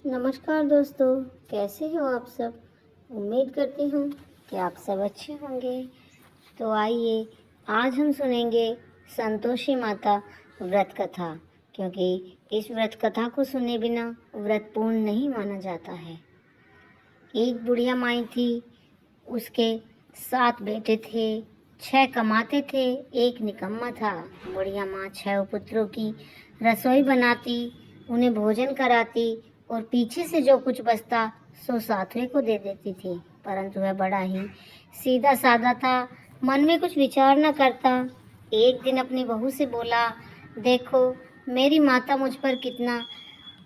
नमस्कार दोस्तों, कैसे हो आप सब। उम्मीद करती हूँ कि आप सब अच्छे होंगे। तो आइए आज हम सुनेंगे संतोषी माता व्रत कथा, क्योंकि इस व्रत कथा को सुने बिना व्रत पूर्ण नहीं माना जाता है। एक बुढ़िया माई थी, उसके 7 बेटे थे, 6 कमाते थे, एक निकम्मा था। बुढ़िया माँ 6 पुत्रों की रसोई बनाती, उन्हें भोजन कराती और पीछे से जो कुछ बचता सो सातवें को दे देती थी। परंतु वह बड़ा ही सीधा साधा था, मन में कुछ विचार न करता। एक दिन अपनी बहू से बोला, देखो मेरी माता मुझ पर कितना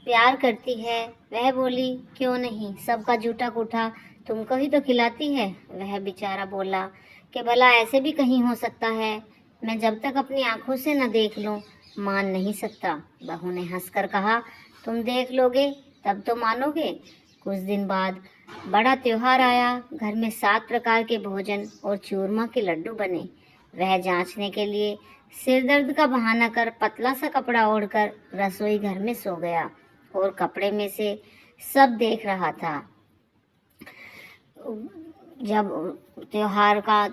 प्यार करती है। वह बोली, क्यों नहीं, सबका जूठा कूठा तुमको ही तो खिलाती है। वह बेचारा बोला कि भला ऐसे भी कहीं हो सकता है, मैं जब तक अपनी आंखों से न देख लूं मान नहीं सकता। बहू ने हंसकर कहा, तुम देख लोगे तब तो मानोगे। कुछ दिन बाद बड़ा त्योहार आया। घर में 7 प्रकार के भोजन और चूरमा के लड्डू बने। वह जांचने के लिए सिर दर्द का बहाना कर पतला सा कपड़ा ओढ़कर रसोई घर में सो गया और कपड़े में से सब देख रहा था। जब त्योहार का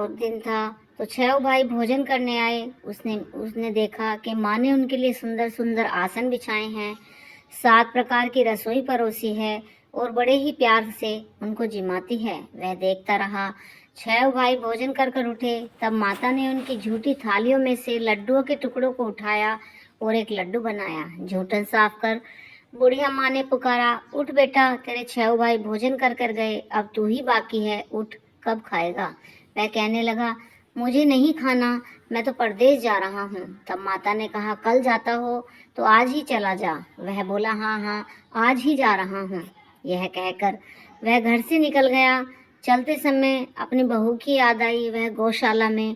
दिन था तो 6 भाई भोजन करने आए। उसने देखा कि माँ ने उनके लिए सुंदर सुंदर आसन बिछाए हैं, 7 प्रकार की रसोई परोसी है और बड़े ही प्यार से उनको जिमाती है। वह देखता रहा। 6 भाई भोजन कर कर उठे, तब माता ने उनकी झूठी थालियों में से लड्डुओं के टुकड़ों को उठाया और एक लड्डू बनाया। झूठन साफ कर बुढ़िया माँ ने पुकारा, उठ बेटा, तेरे 6 भाई भोजन कर कर गए, अब तू ही बाकी है, उठ, कब खाएगा। वह कहने लगा, मुझे नहीं खाना, मैं तो परदेश जा रहा हूँ। तब माता ने कहा, कल जाता हो तो आज ही चला जा। वह बोला, हाँ हाँ, आज ही जा रहा हूँ। यह कहकर वह घर से निकल गया। चलते समय अपनी बहू की याद आई। वह गौशाला में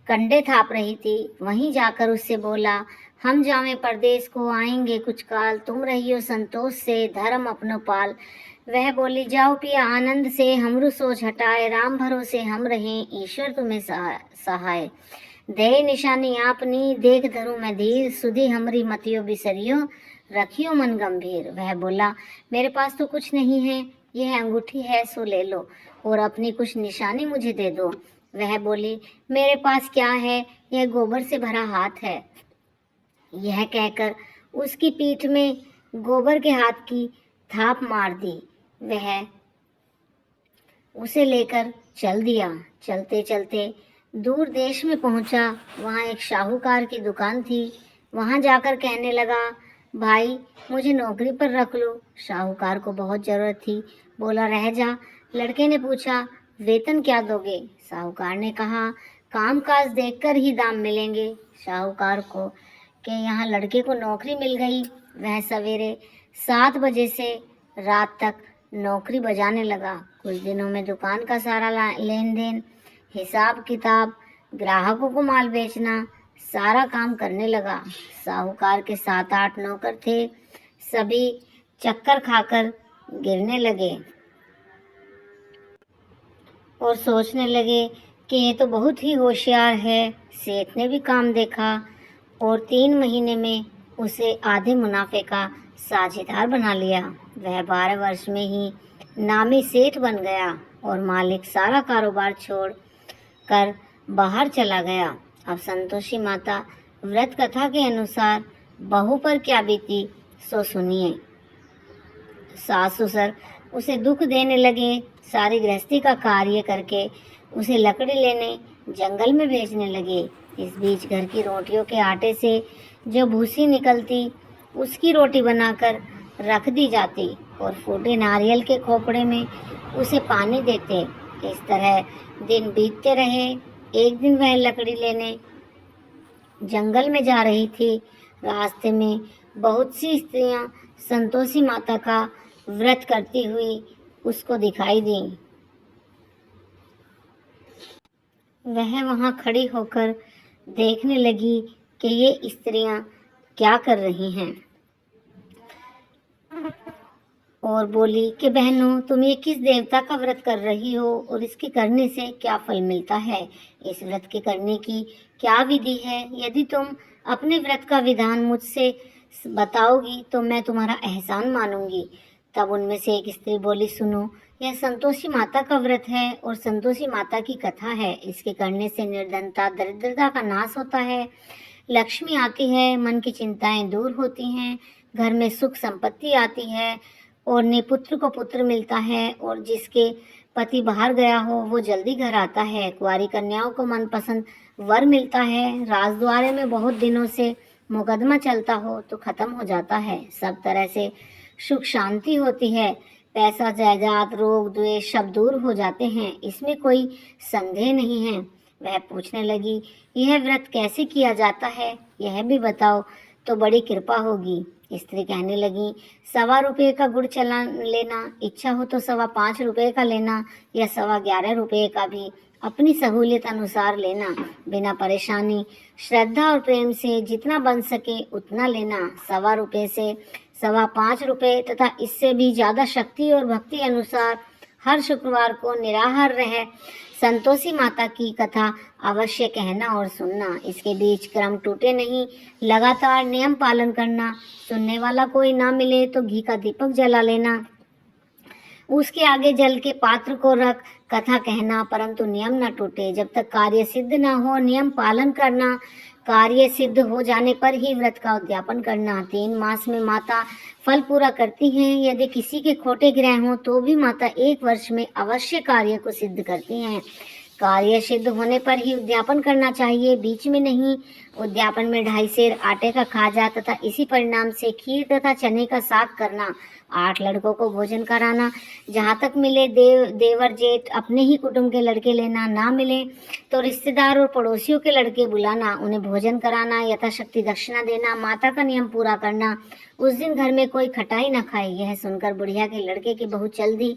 कंडे थाप रही थी, वहीं जाकर उससे बोला, हम जावें परदेश को, आएंगे कुछ काल, तुम रहियो संतोष से, धर्म अपनो पाल। वह बोली, जाओ पिया आनंद से, हमरू सोच हटाए, राम भरोसे हम रहें, ईश्वर तुम्हें सहाय। दे निशानी आपनी, देख धरू मैं धीर, सुधी हमरी मतियो बिसरियो, रखियो मन गंभीर। वह बोला, मेरे पास तो कुछ नहीं है, यह अंगूठी है सो ले लो और अपनी कुछ निशानी मुझे दे दो। वह बोली, मेरे पास क्या है, यह गोबर से भरा हाथ है। यह कहकर उसकी पीठ में गोबर के हाथ की थाप मार दी। वह उसे लेकर चल दिया। चलते चलते दूर देश में पहुंचा। वहां एक शाहूकार की दुकान थी। वहां जाकर कहने लगा, भाई मुझे नौकरी पर रख लो। शाहूकार को बहुत जरूरत थी, बोला, रह जा। लड़के ने पूछा, वेतन क्या दोगे। साहूकार ने कहा, काम काज देखकर ही दाम मिलेंगे। शाहूकार को कि यहाँ लड़के को नौकरी मिल गई। वह सवेरे 7 बजे से रात तक नौकरी बजाने लगा। कुछ दिनों में दुकान का सारा लेन देन, हिसाब किताब, ग्राहकों को माल बेचना, सारा काम करने लगा। साहूकार के 7-8 नौकर थे, सभी चक्कर खाकर गिरने लगे और सोचने लगे कि ये तो बहुत ही होशियार है। सेठ ने भी काम देखा और 3 महीने में उसे आधे मुनाफे का साझेदार बना लिया। वह 12 वर्ष में ही नामी सेठ बन गया और मालिक सारा कारोबार छोड़ कर बाहर चला गया। अब संतोषी माता व्रत कथा के अनुसार बहू पर क्या बीती सो सुनिए। सास ससुर उसे दुख देने लगे। सारी गृहस्थी का कार्य करके उसे लकड़ी लेने जंगल में भेजने लगे। इस बीच घर की रोटियों के आटे से जो भूसी निकलती उसकी रोटी बनाकर रख दी जाती और फूटे नारियल के खोपड़े में उसे पानी देते। इस तरह दिन बीतते रहे। एक दिन वह लकड़ी लेने जंगल में जा रही थी। रास्ते में बहुत सी स्त्रियां संतोषी माता का व्रत करती हुई उसको दिखाई दी। वह वहां खड़ी होकर देखने लगी कि ये स्त्रियां क्या कर रही हैं और बोली कि बहनों, तुम ये किस देवता का व्रत कर रही हो और इसके करने से क्या फल मिलता है। इस व्रत के करने की क्या विधि है। यदि तुम अपने व्रत का विधान मुझसे बताओगी तो मैं तुम्हारा एहसान मानूंगी। तब उनमें से एक स्त्री बोली, सुनो, यह संतोषी माता का व्रत है और संतोषी माता की कथा है। इसके करने से निर्धनता दरिद्रता का नाश होता है, लक्ष्मी आती है, मन की चिंताएं दूर होती हैं, घर में सुख संपत्ति आती है और निपुत्र को पुत्र मिलता है, और जिसके पति बाहर गया हो वो जल्दी घर आता है। कुंवारी कन्याओं को मनपसंद वर मिलता है। राजद्वारे में बहुत दिनों से मुकदमा चलता हो तो खत्म हो जाता है। सब तरह से सुख शांति होती है। पैसा जायदाद रोग द्वेष सब दूर हो जाते हैं, इसमें कोई संदेह नहीं है। वह पूछने लगी, यह व्रत कैसे किया जाता है, यह भी बताओ तो बड़ी कृपा होगी। स्त्री कहने लगी, 1.25 का गुड़ चला लेना, इच्छा हो तो 5.25 का लेना या 11.25 का भी, अपनी सहूलियत अनुसार लेना, बिना परेशानी, श्रद्धा और प्रेम से जितना बन सके उतना लेना। 1.25 से 5.25 तथा इससे भी ज्यादा शक्ति और भक्ति अनुसार हर शुक्रवार को निराहार रह संतोषी माता की कथा अवश्य कहना और सुनना। इसके बीच क्रम टूटे नहीं, लगातार नियम पालन करना। सुनने वाला कोई ना मिले तो घी का दीपक जला लेना, उसके आगे जल के पात्र को रख कथा कहना, परंतु नियम न टूटे। जब तक कार्य सिद्ध न हो नियम पालन करना। कार्य सिद्ध हो जाने पर ही व्रत का उद्यापन करना। 3 मास में माता फल पूरा करती हैं। यदि किसी के खोटे ग्रह हों तो भी माता 1 वर्ष में अवश्य कार्य को सिद्ध करती हैं। कार्य सिद्ध होने पर ही उद्यापन करना चाहिए, बीच में नहीं। उद्यापन में 2.5 सेर आटे का खाजा तथा इसी परिणाम से खीर तथा चने का साग करना। 8 लड़कों को भोजन कराना। जहाँ तक मिले देवर जेठ अपने ही कुटुंब के लड़के लेना, ना मिले तो रिश्तेदार और पड़ोसियों के लड़के बुलाना, उन्हें भोजन कराना, यथाशक्ति दक्षिणा देना, माता का नियम पूरा करना। उस दिन घर में कोई खटाई न खाए। यह सुनकर बुढ़िया के लड़के की बहू चल दी।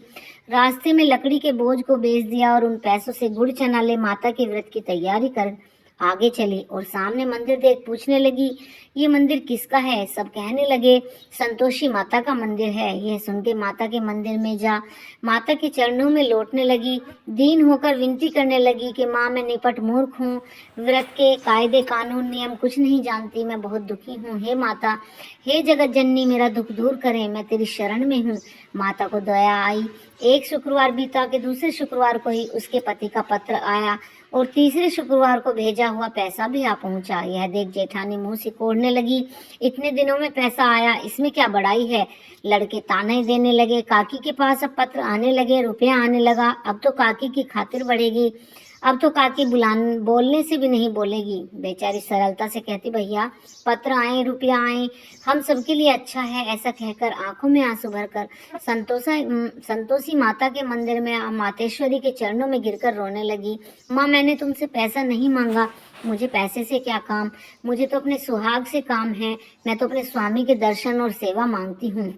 रास्ते में लकड़ी के बोझ को बेच दिया और उन पैसों से गुड़ चना ले माता के व्रत की तैयारी कर आगे चली और सामने मंदिर देख पूछने लगी, ये मंदिर किसका है? सब कहने लगे, संतोषी माता का मंदिर है। यह सुन के माता के मंदिर में जा माता के चरणों में लौटने लगी। दीन होकर विनती करने लगी कि माँ, मैं निपट मूर्ख हूँ, व्रत के कायदे कानून नियम कुछ नहीं जानती, मैं बहुत दुखी हूँ। हे माता, हे जगत जननी, मेरा दुख दूर करें, मैं तेरी शरण में हूँ। माता को दया आई। एक शुक्रवार बीता के दूसरे शुक्रवार को ही उसके पति का पत्र आया और तीसरे शुक्रवार को भेजा हुआ पैसा भी आ पहुंचा। यह देख जेठानी मुंह सिकोड़ने लगी, इतने दिनों में पैसा आया, इसमें क्या बड़ाई है? लड़के ताने देने लगे। काकी के पास अब पत्र आने लगे, रुपया आने लगा। अब तो काकी की खातिर बढ़ेगी, अब तो काकी बोलने से भी नहीं बोलेगी। बेचारी सरलता से कहती, भैया पत्र आए, रुपया आए, हम सबके लिए अच्छा है। ऐसा कहकर आंखों में आंसू भरकर संतोषी माता के मंदिर में मातेश्वरी के चरणों में गिरकर रोने लगी। माँ, मैंने तुमसे पैसा नहीं मांगा, मुझे पैसे से क्या काम, मुझे तो अपने सुहाग से काम है। मैं तो अपने स्वामी के दर्शन और सेवा मांगती हूँ।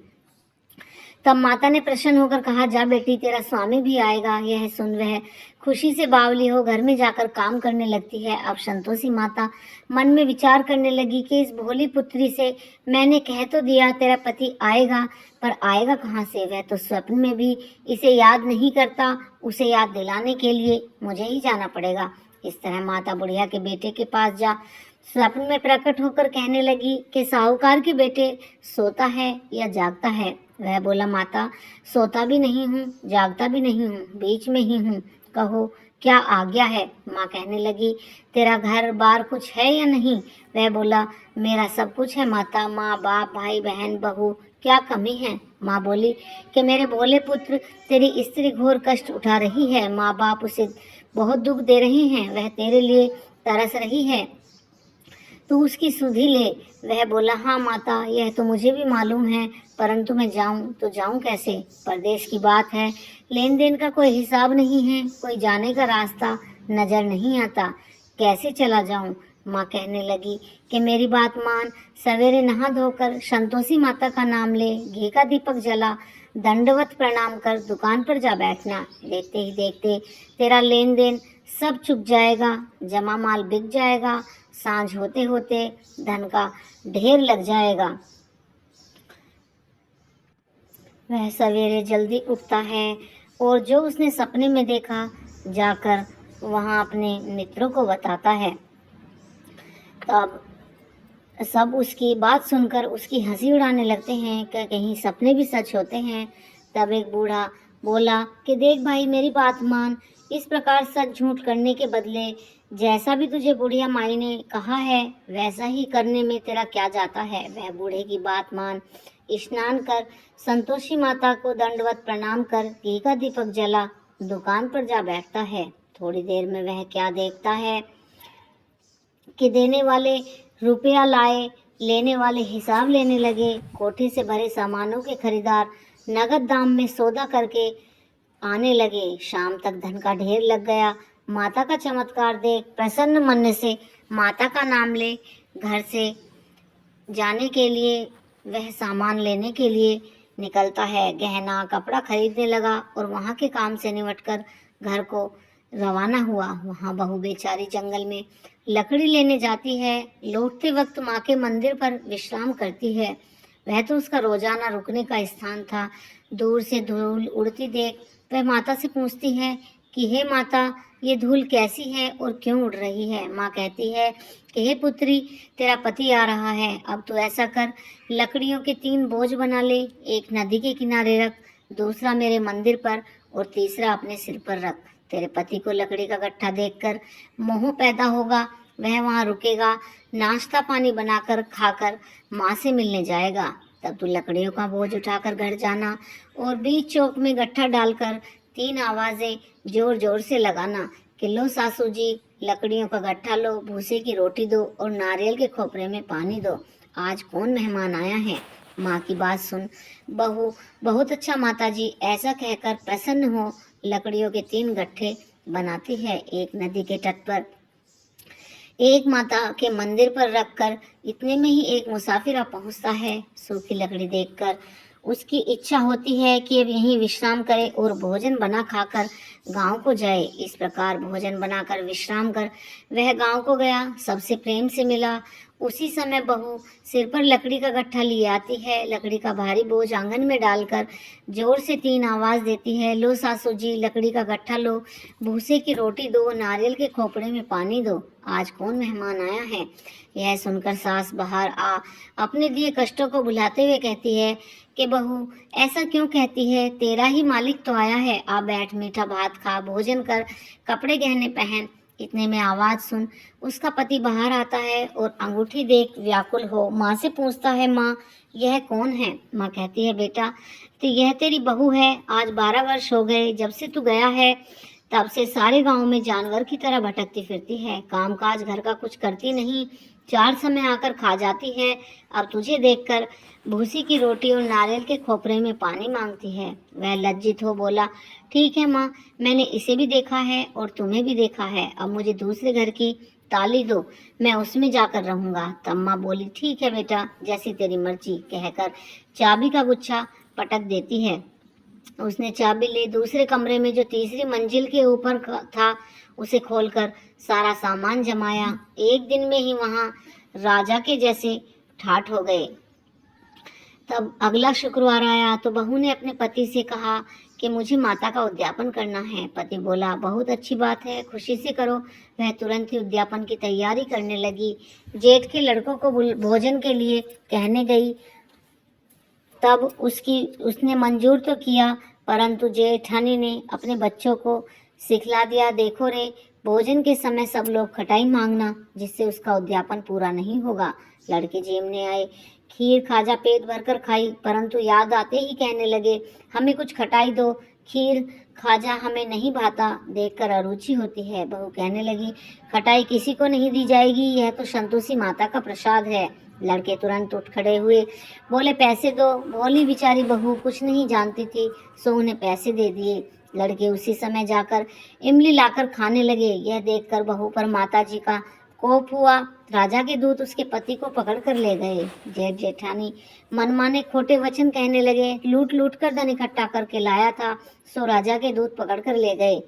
तब माता ने प्रसन्न होकर कहा, जा बेटी, तेरा स्वामी भी आएगा। यह सुन वह खुशी से बावली हो घर में जाकर काम करने लगती है। अब संतोषी माता मन में विचार करने लगी कि इस भोली पुत्री से मैंने कह तो दिया तेरा पति आएगा, पर आएगा कहाँ से? वह तो स्वप्न में भी इसे याद नहीं करता। उसे याद दिलाने के लिए मुझे ही जाना पड़ेगा। इस तरह माता बुढ़िया के बेटे के पास जा स्वप्न में प्रकट होकर कहने लगी कि साहूकार के बेटे सोता है या जागता है? वह बोला, माता, सोता भी नहीं हूँ, जागता भी नहीं हूँ, बीच में ही हूँ, कहो क्या आज्ञा है? माँ कहने लगी, तेरा घर बार कुछ है या नहीं? वह बोला, मेरा सब कुछ है माता, माँ बाप भाई बहन बहू, क्या कमी है? माँ बोली कि मेरे भोले पुत्र, तेरी स्त्री घोर कष्ट उठा रही है, माँ बाप उसे बहुत दुख दे रहे हैं, वह तेरे लिए तरस रही है, तू उसकी सुधि ले। वह बोला, हाँ माता, यह तो मुझे भी मालूम है, परंतु मैं जाऊं तो जाऊं कैसे? परदेश की बात है, लेन देन का कोई हिसाब नहीं है, कोई जाने का रास्ता नजर नहीं आता, कैसे चला जाऊं? माँ कहने लगी कि मेरी बात मान, सवेरे नहा धोकर संतोषी माता का नाम ले, घी का दीपक जला, दंडवत प्रणाम कर दुकान पर जा बैठना। देखते ही देखते तेरा लेन देन सब चुक जाएगा, जमा माल बिक जाएगा, सांझ होते होते धन का ढेर लग जाएगा। वह सवेरे जल्दी उठता है और जो उसने सपने में देखा जाकर वहां अपने मित्रों को बताता है। तब सब उसकी बात सुनकर उसकी हंसी उड़ाने लगते हैं कि कहीं सपने भी सच होते हैं। तब एक बूढ़ा बोला कि देख भाई, मेरी बात मान। इस प्रकार सच झूठ करने के बदले जैसा भी तुझे बुढ़िया माई ने कहा है वैसा ही करने में तेरा क्या जाता है। वह बूढ़े की बात मान स्नान कर संतोषी माता को दंडवत प्रणाम कर घी का दीपक जला दुकान पर जा बैठता है। थोड़ी देर में वह क्या देखता है कि देने वाले रुपया लाए, लेने वाले हिसाब लेने लगे। कोठी से भरे सामानों के खरीदार नगद दाम में सौदा करके आने लगे। शाम तक धन का ढेर लग गया। माता का चमत्कार देख प्रसन्न मन से माता का नाम ले घर से जाने के लिए वह सामान लेने के लिए निकलता है। गहना कपड़ा खरीदने लगा और वहाँ के काम से निपटकर घर को रवाना हुआ। वहाँ बहू बेचारी जंगल में लकड़ी लेने जाती है। लौटते वक्त माँ के मंदिर पर विश्राम करती है। वह तो उसका रोजाना रुकने का स्थान था। दूर से धूल उड़ती देख वह माता से पूछती है कि हे माता, ये धूल कैसी है और क्यों उड़ रही है। माँ कहती है कि हे पुत्री, तेरा पति आ रहा है। अब तो ऐसा कर, लकड़ियों के 3 बोझ बना ले। एक नदी के किनारे रख, दूसरा मेरे मंदिर पर और तीसरा अपने सिर पर रख। तेरे पति को लकड़ी का गट्ठा देखकर मोह पैदा होगा। वह वहाँ रुकेगा, नाश्ता पानी बनाकर खाकर माँ से मिलने जाएगा। तब तू लकड़ियों का बोझ उठाकर घर जाना और बीच चौक में गट्ठा डालकर 3 आवाज़ें जोर जोर से लगाना कि लो सासू जी, लकड़ियों का गट्ठा लो, भूसे की रोटी दो और नारियल के खोपरे में पानी दो। आज कौन मेहमान आया है। माँ की बात सुन बहू बहुत अच्छा माता जी ऐसा कहकर प्रसन्न हो लकड़ियों के 3 गट्ठे बनाती है। एक नदी के तट पर एक माता के मंदिर पर रखकर इतने में ही एक मुसाफिर आ पहुंचता है। सूखी लकड़ी देखकर उसकी इच्छा होती है कि अब यहीं विश्राम करे और भोजन बना खाकर गांव को जाए। इस प्रकार भोजन बनाकर विश्राम कर वह गांव को गया, सबसे प्रेम से मिला। उसी समय बहू सिर पर लकड़ी का गट्ठा लिए आती है। लकड़ी का भारी बोझ आंगन में डालकर जोर से 3 आवाज देती है, लो सासू जी, लकड़ी का गट्ठा लो, भूसे की रोटी दो, नारियल के खोपड़े में पानी दो। आज कौन मेहमान आया है। यह सुनकर सास बाहर आ अपने दिए कष्टों को भुलाते हुए कहती है कि बहू ऐसा क्यों कहती है, तेरा ही मालिक तो आया है। आ बैठ, मीठा भात खा, भोजन कर, कपड़े गहने पहन। इतने में आवाज सुन उसका पति बाहर आता है और अंगूठी देख व्याकुल हो माँ से पूछता है, माँ यह कौन है। माँ कहती है, बेटा तो यह तेरी बहू है। आज 12 वर्ष हो गए जब से तू गया है, तब से सारे गांव में जानवर की तरह भटकती फिरती है, कामकाज घर का कुछ करती नहीं, 4 समय आकर खा जाती है। अब तुझे देखकर भूसी की रोटी और नारियल के खोपरे में पानी मांगती है। वह लज्जित हो बोला, ठीक है माँ, मैंने इसे भी देखा है और तुम्हें भी देखा है। अब मुझे दूसरे घर की ताली दो, मैं उसमें जाकर रहूंगा। तब माँ बोली, ठीक है बेटा, जैसी तेरी मर्जी, कहकर चाबी का गुच्छा पटक देती है। उसने चाबी ले दूसरे कमरे में जो तीसरी मंजिल के ऊपर था उसे खोलकर सारा सामान जमाया। एक दिन में ही वहां राजा के जैसे ठाठ हो गए। तब अगला शुक्रवार आया तो बहू ने अपने पति से कहा कि मुझे माता का उद्यापन करना है। पति बोला, बहुत अच्छी बात है, खुशी से करो। वह तुरंत ही उद्यापन की तैयारी करने लगी। जेठ के लड़कों को भोजन के लिए कहने गई। तब उसने मंजूर तो किया, परंतु जेठानी ने अपने बच्चों को सिखला दिया, देखो रे, भोजन के समय सब लोग खटाई मांगना, जिससे उसका उद्यापन पूरा नहीं होगा। लड़के जेमने आए, खीर खाजा पेट भरकर खाई, परंतु याद आते ही कहने लगे, हमें कुछ खटाई दो, खीर खाजा हमें नहीं भाता। देखकर अरुचि होती है। बहू कहने लगी, खटाई किसी को नहीं दी जाएगी, यह तो संतोषी माता का प्रसाद है। लड़के तुरंत उठ खड़े हुए, बोले, पैसे दो। भोली बिचारी बहू कुछ नहीं जानती थी, सो उन्हें पैसे दे दिए। लड़के उसी समय जाकर इमली लाकर खाने लगे। यह देखकर बहू पर माताजी का कोप हुआ। राजा के दूत उसके पति को पकड़ कर ले गए। जेठ जेठानी मनमाने खोटे वचन कहने लगे, लूट लूट कर धन इकट्ठा करके लाया था, सो राजा के दूत पकड़ कर ले गए।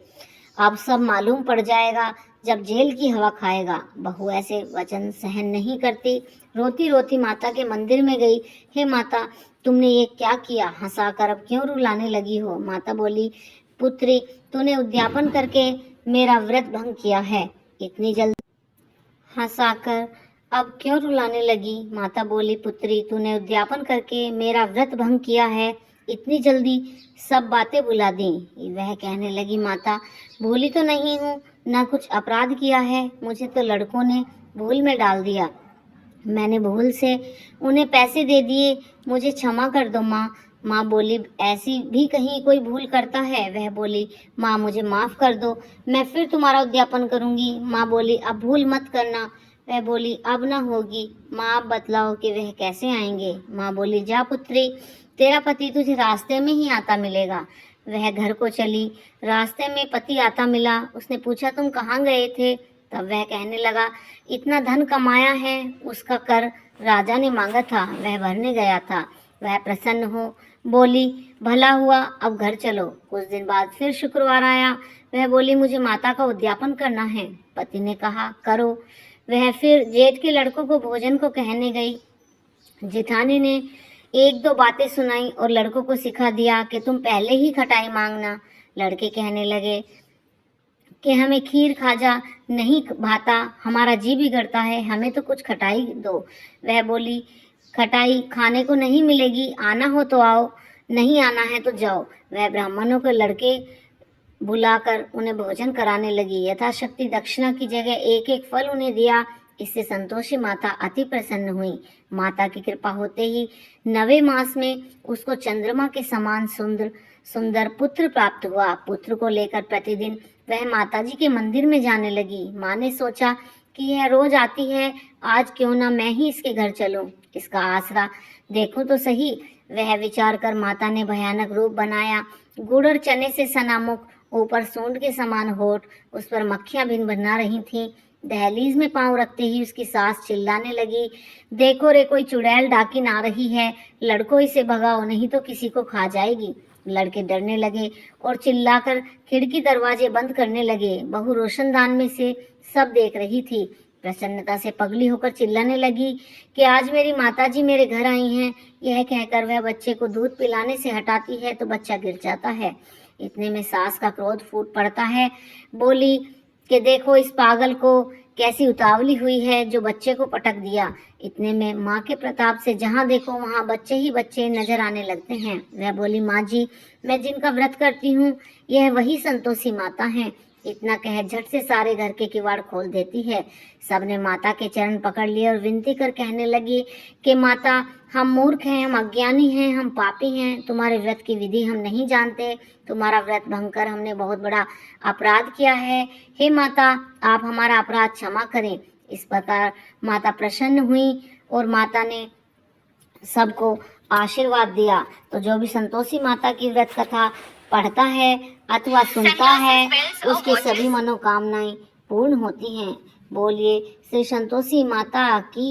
अब सब मालूम पड़ जाएगा जब जेल की हवा खाएगा। बहू ऐसे वचन सहन नहीं करती, रोती रोती माता के मंदिर में गई। हे माता, तुमने ये क्या किया, हंसाकर अब क्यों रुलाने लगी हो। माता बोली, पुत्री, तूने उद्यापन करके मेरा व्रत भंग किया है। इतनी जल्दी हंसाकर अब क्यों रुलाने लगी? माता बोली, पुत्री तूने उद्यापन करके मेरा व्रत भंग किया है, इतनी जल्दी सब बातें भुला दी। वह कहने लगी, माता भूली तो नहीं हूँ, ना कुछ अपराध किया है, मुझे तो लड़कों ने भूल में डाल दिया, मैंने भूल से उन्हें पैसे दे दिए, मुझे क्षमा कर दो माँ। माँ बोली, ऐसी भी कहीं कोई भूल करता है? वह बोली, माँ मुझे माफ़ कर दो, मैं फिर तुम्हारा उद्यापन करूँगी। माँ बोली, अब भूल मत करना। वह बोली, अब ना होगी। माँ आप बतलाओ कि वह कैसे आएंगे? माँ बोली, जा पुत्री, तेरा पति तुझे रास्ते में ही आता मिलेगा। वह घर को चली। रास्ते में पति आता मिला। उसने पूछा, तुम कहाँ गए थे? तब वह कहने लगा, इतना धन कमाया है, उसका कर राजा ने मांगा था, वह भरने गया था। वह प्रसन्न हो बोली, भला हुआ, अब घर चलो। कुछ दिन बाद फिर शुक्रवार आया। वह बोली, मुझे माता का उद्यापन करना है। पति ने कहा, करो। वह फिर जेठ के लड़कों को भोजन को कहने गई। जेठानी ने एक दो बातें सुनाई और लड़कों को सिखा दिया कि तुम पहले ही खटाई मांगना। लड़के कहने लगे कि हमें खीर खाजा नहीं भाता, हमारा जी बिगड़ता है, हमें तो कुछ खटाई दो। वह बोली, खटाई खाने को नहीं मिलेगी, आना हो तो आओ, नहीं आना है तो जाओ। वह ब्राह्मणों के लड़के बुलाकर उन्हें भोजन कराने लगी। यथाशक्ति दक्षिणा की जगह एक एक फल उन्हें दिया। इससे संतोषी माता अति प्रसन्न हुई। माता की कृपा होते ही 9वें मास में उसको चंद्रमा के समान सुंदर सुंदर पुत्र प्राप्त हुआ। पुत्र को लेकर प्रतिदिन वह माताजी के मंदिर में जाने लगी। माँ ने सोचा कि यह रोज आती है, आज क्यों ना मैं ही इसके घर चलूं, इसका आसरा देखो तो सही। वह विचार कर माता ने भयानक रूप बनाया। गुड़ और चने से सना मुख, ऊपर सूंड के समान होठ, उस पर मक्खियां भिन बना रही थीं। दहलीज में पांव रखते ही उसकी सास चिल्लाने लगी, देखो रे, कोई चुड़ैल डाकिन आ रही है, लड़कों इसे भगाओ, नहीं तो किसी को खा जाएगी। लड़के डरने लगे और चिल्लाकर खिड़की दरवाजे बंद करने लगे। बहू रोशनदान में से सब देख रही थी। प्रसन्नता से पगली होकर चिल्लाने लगी कि आज मेरी माताजी मेरे घर आई हैं। यह कहकर वह बच्चे को दूध पिलाने से हटाती है तो बच्चा गिर जाता है। इतने में सास का क्रोध फूट पड़ता है। बोली कि देखो इस पागल को, कैसी उतावली हुई है, जो बच्चे को पटक दिया। इतने में माँ के प्रताप से जहाँ देखो वहाँ बच्चे ही बच्चे नजर आने लगते हैं। वह बोली, माँ जी, मैं जिनका व्रत करती हूँ यह वही संतोषी माता हैं। इतना कह झट से सारे घर के किवाड़ खोल देती है। सबने माता के चरण पकड़ लिए और विनती कर कहने लगी कि माता, हम मूर्ख हैं, हम अज्ञानी हैं, हम पापी हैं, तुम्हारे व्रत की विधि हम नहीं जानते, तुम्हारा व्रत भंग कर हमने बहुत बड़ा अपराध किया है। हे माता, आप हमारा अपराध क्षमा करें। इस प्रकार माता प्रसन्न हुई और माता ने सबको आशीर्वाद दिया। तो जो भी संतोषी माता की व्रत कथा पढ़ता है अथवा सुनता है, उसकी सभी मनोकामनाएं पूर्ण होती हैं। बोलिए श्री संतोषी माता की।